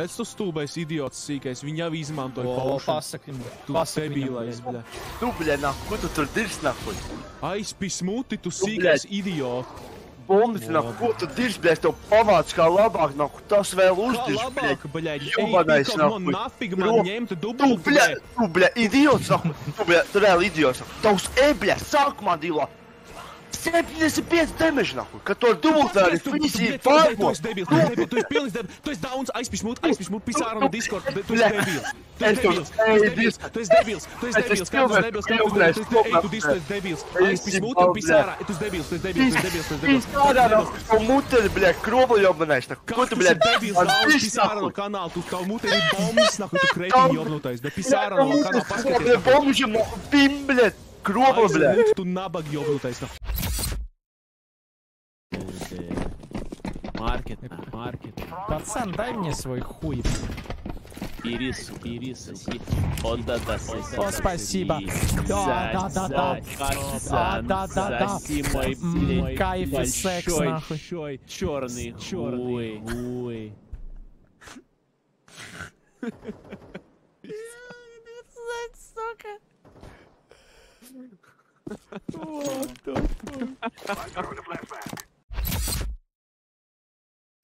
Redz, tu stulbais idiots sīkais, viņi jau izmantoja paušanu. Pasaki, Tu debīlais, bļa. Tu, bļa, nahuj, ko tu tur dirst, nahuj? Aizpis muti, tu sīkais idiot. Bombis, nahuj, ko tu dirst, bļa, es tev pavāc kā labāk, nahuj, tas vēl uzdirst, Kā labāk, bļa, Jobanais, man nafig man ņemt dublu, tu, bļa, idiots, nahuj, tu reāli idiots, nahuj. Tavs bļa, sākumā dīlo 75 damage, nahuj, kad to dubultēri finisi pārbos. Tu esi pilnīgs debils, tu esi daudz, aizpis mut, pisāra no Discord, tu esi debils. Tu esi debils, aizpis mut un pisāra, tu esi debils. Pisāra no muteri, bļa, krobli jobanais, nahuj, ko tu, bļa, pisāra no kanāla, tu tavu muteri bombas, nahuj, tu kreitiņi jobnotais, bet pisāra no kanāla paskaties. Bombis, nahuj, pim, bļa, krobli, bļa. Tu nabag jobnotais, nahuj. Маркет. Пацан, дай мне свой хуй. Бери, соси. О, да, соси. О, спасибо. Да. Соси мой кайф и секс, нахуй. большой черный хуй. Сука.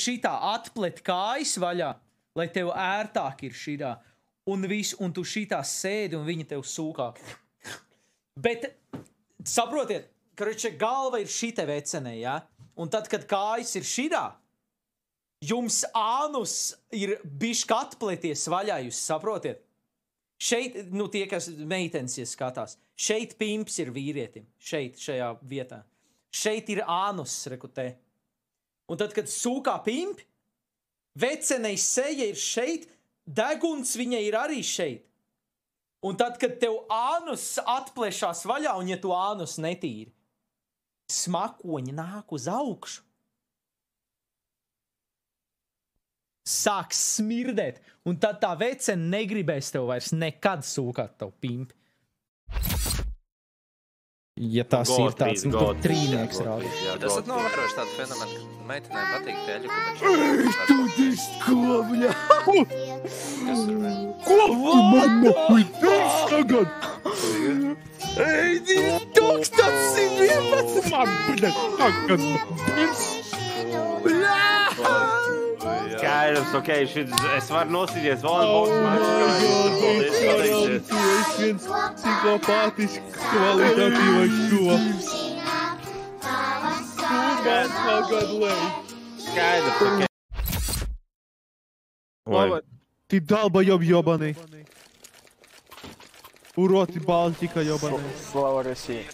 Šitā atplet kājas vaļā, lai tev ērtāk ir šitā. Un tu šitā sēdi un viņa tev sūkā. Bet, saprotiet, karoče, galva ir šite vecenē, ja? Un tad, kad kājas ir šitā, jums ānus ir bišķi atpleties vaļā, jūs saprotiet? Šeit, tie, kas meitenes skatās, šeit pimps ir vīrietim, šeit, šajā vietā. Šeit ir ānus, reku te. Un tad, kad sūkā pimpi, vecenei seja ir šeit, deguns viņai ir arī šeit. Un tad, kad tev ānus atplešās vaļā, un ja tu ānus netīri, smakoņi nāk uz augšu. Sāk smirdēt, un tad tā vecene negribēs tev vairs nekad sūkāt tavu pimpi. Ja tas ir tāds, nu, tur trīnieks rāda. Bet esat novērojuši tādu fenomenu, ka meitenēm patīk teļu, ka Ej, tu dirst, ko, bļa? kas ir vēl? Ko tu man nahuj dirst tagad? Ej, 2011! Man, bļa, tagad dirst! Bļa! Skaidrs, ok, es varu nosīties volejbols maču. Tu esi viens psihopātisks kvalitatīvais čops. Tu man tagad lej. Skaidrs, ok. Ты долбоёб ёбаный. Урод и Балтика ёбаный. Слава России.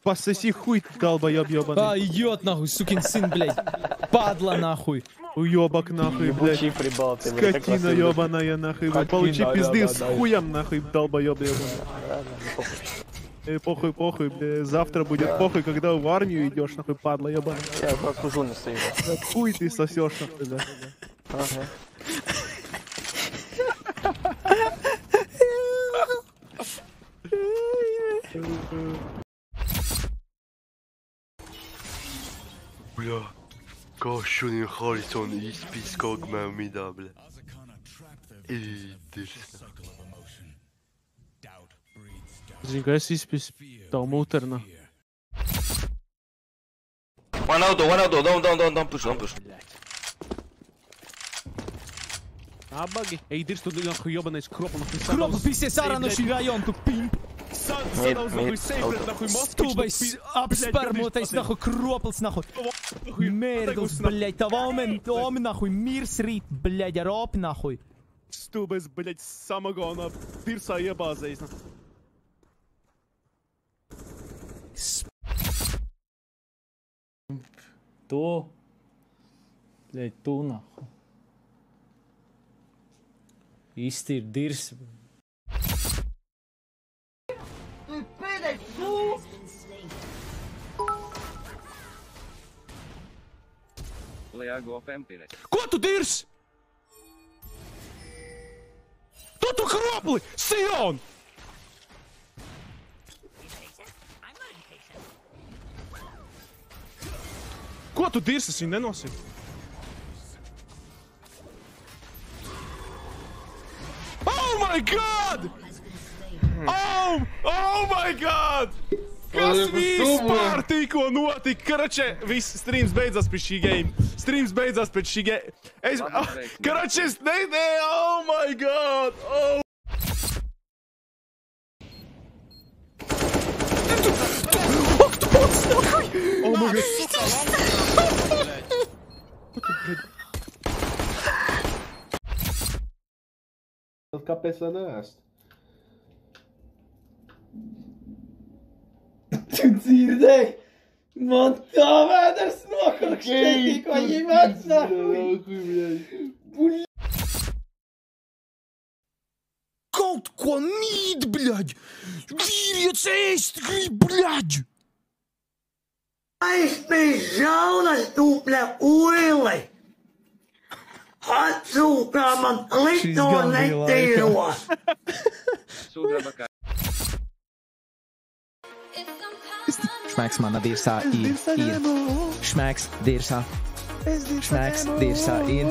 Пососи хуй, долбоёб ёбаный. А, идиот, нахуй, сукин сын, блядь. Падла, нахуй. Уёбок, нахуй, блядь. Скотина ёбаная, нахуй. Получи пизды с хуем, нахуй, долбоёб ёбаный. Похуй, блядь. Завтра будет похуй, когда в армию идёшь, нахуй, падла ёбаный. Я как хужу не стою. Хуй ты сосёшь, нахуй, да. Ага. Bля, kā šodien Harisona izpīs kaut kā midā, bļa. Īdirs. Zini, ka es izpis tavu muterna. One auto, don't push. Набаги. Ej, dirst, tu nахуй ёбанais кропа, нахуй. Кропа, пиздец, ара на šī rajona, tu pimp. Stūbais, apspermotais, nahuj, kropls, nahuj. Mērgls, bļaļ, tav omi, nahuj, mirs rīt, bļaļ, ar opi, nahuj. Stūbais, bļaļ, samagona pirsā iebāzējis, nahuj. Tu, bļaļ, tu, nahuj. Īsti ir dirs. Ko tu dirs? Tu kropli! Sion! Ko tu dirs? Es viņu nenosim. my god! Oh my god! Kas vispār tikko notika? Karače, viss streams beidzās pēc šī game. Streams beidzās pēc šī game. Karače, es nedēju, oh my god! Oh my god! Kāpēc tā neēst? Tu dzirdēji? Man tā vēders nokakšķē tikko viņam atsākuj. Kaut ko nīt, bļaģ! Vīrietis ēst grib, bļaģ! Aizpēc žaunas tūpļa uili! Atsūkā man lito netīro! Šmēks mana dirsā ir. Šmēks dirsā. Šmēks dirsā ir.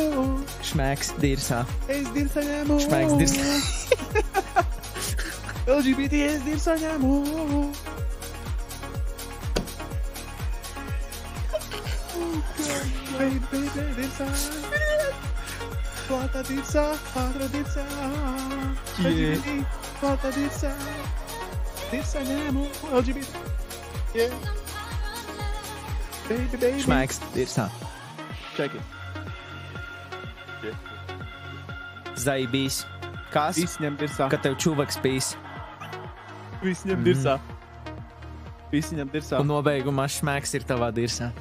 Šmēks dirsā. Šmēks dirsā. LGBT es dirsā ņemu. Baby, dirsā. Plata dirsā, ātra dirsā. Plata dirsā. Dirsā ņemu. LGBT. Yeah. Baby. Šmēks dirsā. Check it. Zaibīs. Kas? Viss ņem dirsā. Kad tev čuvaks pīs. Viss ņem dirsā. Viss ņem dirsā. Un nobeigumā šmēks ir tavā dirsā.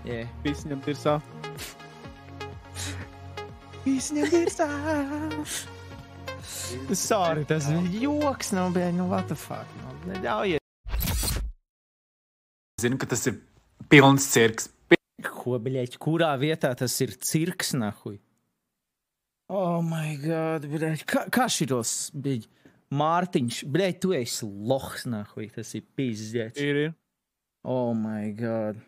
Yeah. Viss ņem dirsā. Viss ņem dirsā. Sorry, tas joks nav, bēļ, nu what the fuck. Neļaujiet. Zinu, ka tas ir pilns cirks. Ko, bļeķ, kurā vietā tas ir cirks, nahuj? Oh my god, bļeķ, kā šitos, bļeķ, Mārtiņš, bļeķ, tu esi lohs, nahuj, tas ir pizdzēts. Ir. Oh my god.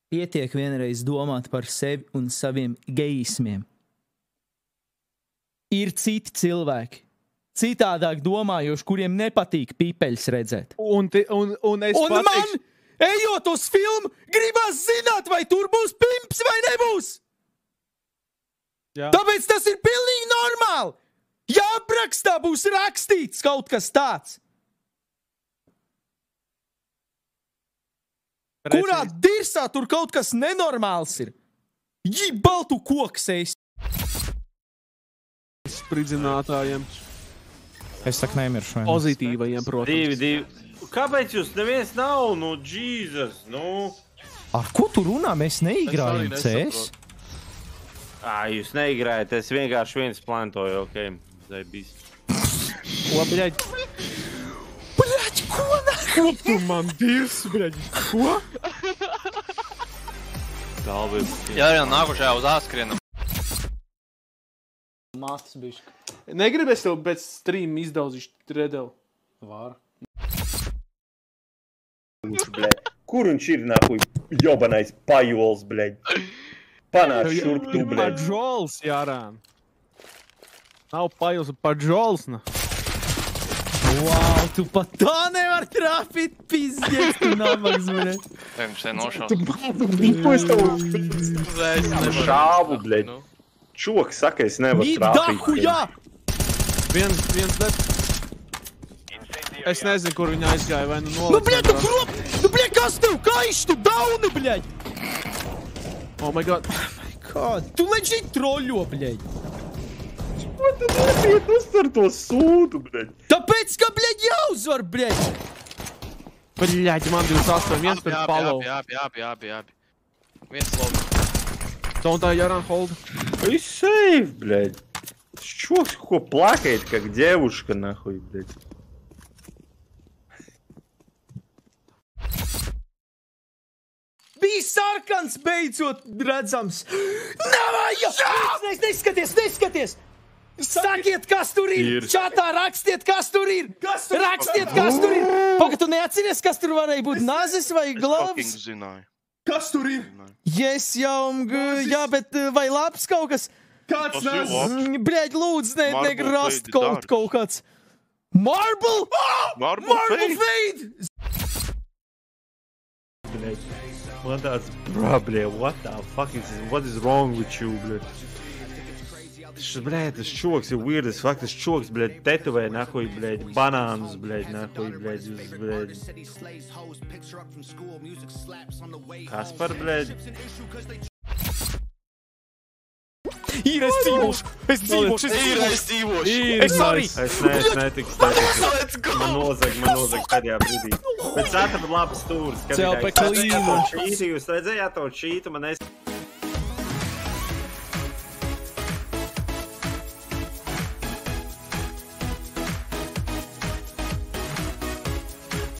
Pietiek vienreiz domāt par sevi un saviem geismiem. Ir citi cilvēki. Citādāk domājoši, kuriem nepatīk pīpeļus redzēt. Un man, ejot uz filmu, gribas zināt, vai tur būs pimps vai nebūs. Jā. Tāpēc tas ir pilnīgi normāli. Ja aprakstā būs rakstīts kaut kas tāds. Kurā dirsā tur kaut kas nenormāls ir? Jī baltu koks ēst. Spridzinātājiem. Es saku, nemiršu. Pozitīvajiem, protams. 2. Kāpēc jūs neviens nav? Nu, Jesus, nu. Ar ko tu runā? Mēs neigrājam CS. Jūs neigrājat, es vienkārši viens plantoju, ok. Zaibīs. Ko, bļaļ? Bļaļ, ko nāk? Ko tu man dirs, bļaļ? Ko? Dalbības. Jā, nākušajā uz āskrienam. Mātas bišķi. Negribēs tev pēc stream izdauzīšu redeli? Var. Kur viņš ir, nahuj, jobanais pajols, bļaļ? Panāc šurp tu, bļaļ. Pajols, jārān. Nav pajols, pajols, na. Wow, tu pat tā nevar trāpīt, pizdies, tu nabaks, bļaļ. Viņš te nošaus. Tu bipojas tev. Šāvu, bļaļ. Čoks saka, es nevaru trāpīt. Dahu, jā! Viens bet. Es nezinu, kur viņa aizgāja, vai nu nolaic. Nu, bļaļ, tu prop! Nu, bļaļ, kas tev kaiš, tu dauni, bļaļ! Oh my god. Oh my god, tu leģit troļo, bļaļ. Ko tu nepiet uzvar to sūdu, bļaļ? Tāpēc, ka, bļaļ, jāuzvar, bļaļ! Bļaļ, man 28, viens pēc follow. Jā. Viens lobi. Don't die, Jaran, hold. Viss safe, bļaļ. Čoks, ko plakает, как девушка, нахуй, блядь. Bija sarkans beidzot redzams. Navāja! Neskaties! Sakiet, kas tur ir! Čatā rakstiet, kas tur ir! Rakstiet, kas tur ir! Paka, tu neatceries, kas tur varēja būt? Nazis vai glavas? Zināju. Kas tur ir? Yes, jā, bet vai labs kaut kas? Kāds Tas ir nes? labs. Bļaļ, lūdzu, Marble negrast fade dārgs. kaut kāds. Marble! Marble fade. fade! Man tāds, bļa, what the fuck is this? What is wrong with you, bļa? Tas čoks ir weird as fuck, tas čoks, bļa, tetuvē, nahuj, bļa, banānus, bļa, nahuj, bļa, jūs, bļa. Kaspar, bļa? Ir, es dzīvošu! Es dzīvošu! Es sorry! Es netiku stēties. Man nozag pēdējā brīdī. Bet es atradu labu stūri. Celpe klīnu. Jūs redzējāt to čītu, man es...